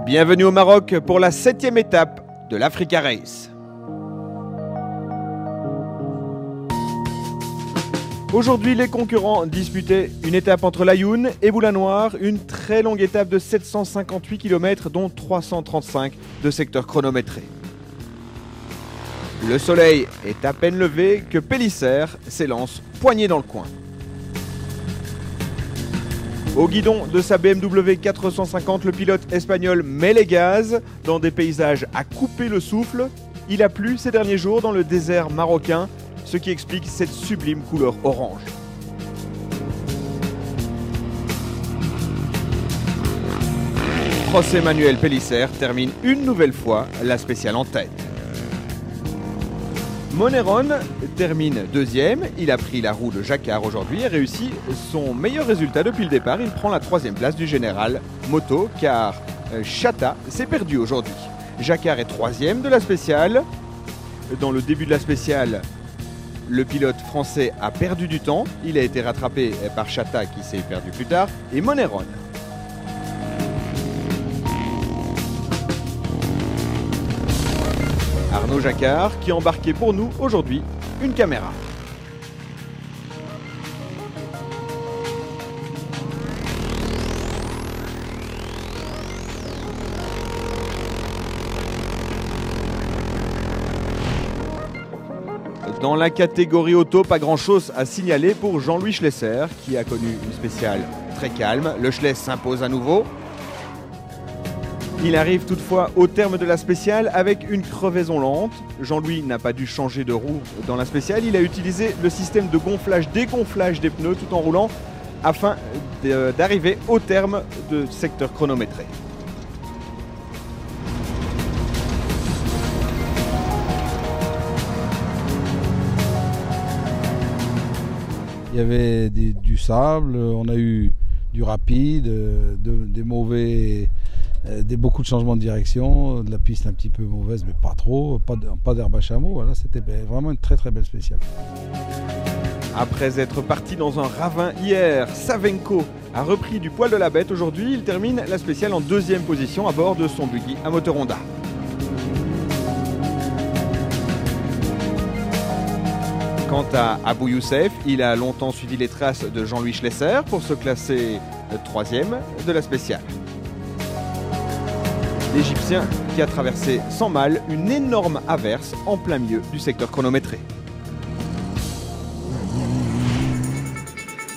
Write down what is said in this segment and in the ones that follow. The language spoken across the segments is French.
Bienvenue au Maroc pour la 7e étape de l'Africa Race. Aujourd'hui, les concurrents disputaient une étape entre Layoun et Boulanoir, une très longue étape de 758 km dont 335 de secteur chronométré. Le soleil est à peine levé que Pellicer s'élance poigné dans le coin. Au guidon de sa BMW 450, le pilote espagnol met les gaz dans des paysages à couper le souffle. Il a plu ces derniers jours dans le désert marocain, ce qui explique cette sublime couleur orange. José Manuel Pellicer termine une nouvelle fois la spéciale en tête. Moneron termine deuxième, il a pris la roue de Jacquard aujourd'hui et réussit son meilleur résultat depuis le départ. Il prend la 3e place du général moto car Chata s'est perdu aujourd'hui. Jacquard est 3e de la spéciale. Dans le début de la spéciale, le pilote français a perdu du temps. Il a été rattrapé par Chata qui s'est perdu plus tard et Moneron. Arnaud Jacquard qui a embarqué pour nous aujourd'hui une caméra. Dans la catégorie auto, pas grand chose à signaler pour Jean-Louis Schlesser qui a connu une spéciale très calme. Le Schless s'impose à nouveau. Il arrive toutefois au terme de la spéciale avec une crevaison lente. Jean-Louis n'a pas dû changer de roue dans la spéciale. Il a utilisé le système de gonflage-dégonflage des pneus tout en roulant afin d'arriver au terme de secteur chronométré. Il y avait du sable, on a eu du rapide, beaucoup de changements de direction, de la piste un petit peu mauvaise mais pas trop, pas d'herbe à chameau, voilà, c'était vraiment une très très belle spéciale. Après être parti dans un ravin hier, Savenko a repris du poil de la bête. Aujourd'hui, il termine la spéciale en 2e position à bord de son buggy à moteur Honda. Quant à Abou Youssef, il a longtemps suivi les traces de Jean-Louis Schlesser pour se classer 3e de la spéciale. L'Égyptien qui a traversé sans mal une énorme averse en plein milieu du secteur chronométré.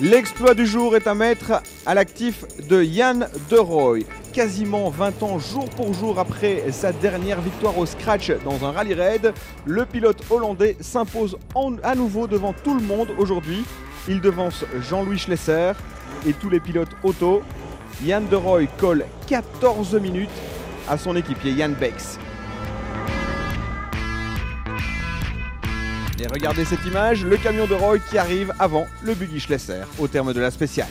L'exploit du jour est à mettre à l'actif de Jan De Rooij. Quasiment 20 ans jour pour jour après sa dernière victoire au scratch dans un rallye raid, le pilote hollandais s'impose à nouveau devant tout le monde aujourd'hui. Il devance Jean-Louis Schlesser et tous les pilotes auto. Jan De Rooij colle 14 minutes à son équipier Jan Bex. Et regardez cette image, le camion de Rooij qui arrive avant le buggy Schlesser au terme de la spéciale.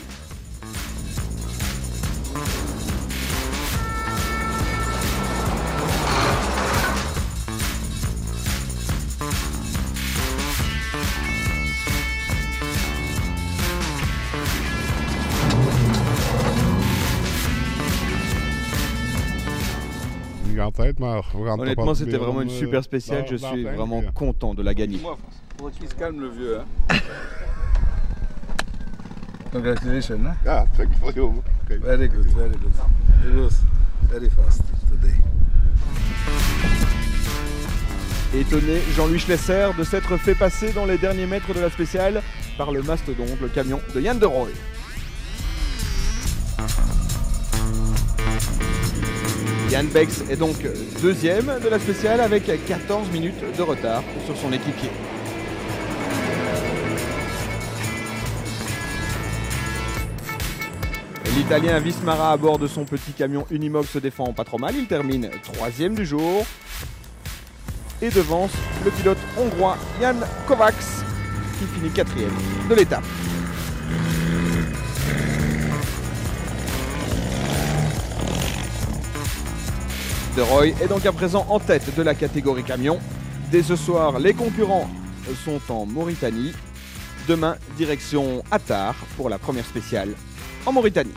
Honnêtement, c'était vraiment une super spéciale. Je suis vraiment content de la gagner. Faut qu'il se calme le vieux. Hein. Congratulations. Ah, thank you for you. Okay. Very good, very good. It was very fast today. Étonné, Jean-Louis Schlesser de s'être fait passer dans les derniers mètres de la spéciale par le mastodonte, le camion de Jan De Rooij. Jan Bex est donc 2e de la spéciale avec 14 minutes de retard sur son équipier. L'Italien Vismara à bord de son petit camion Unimog se défend pas trop mal. Il termine 3e du jour et devance le pilote hongrois Jan Kovacs qui finit 4e de l'étape. De Rooij est donc à présent en tête de la catégorie camion. Dès ce soir, les concurrents sont en Mauritanie. Demain, direction Attar pour la première spéciale en Mauritanie.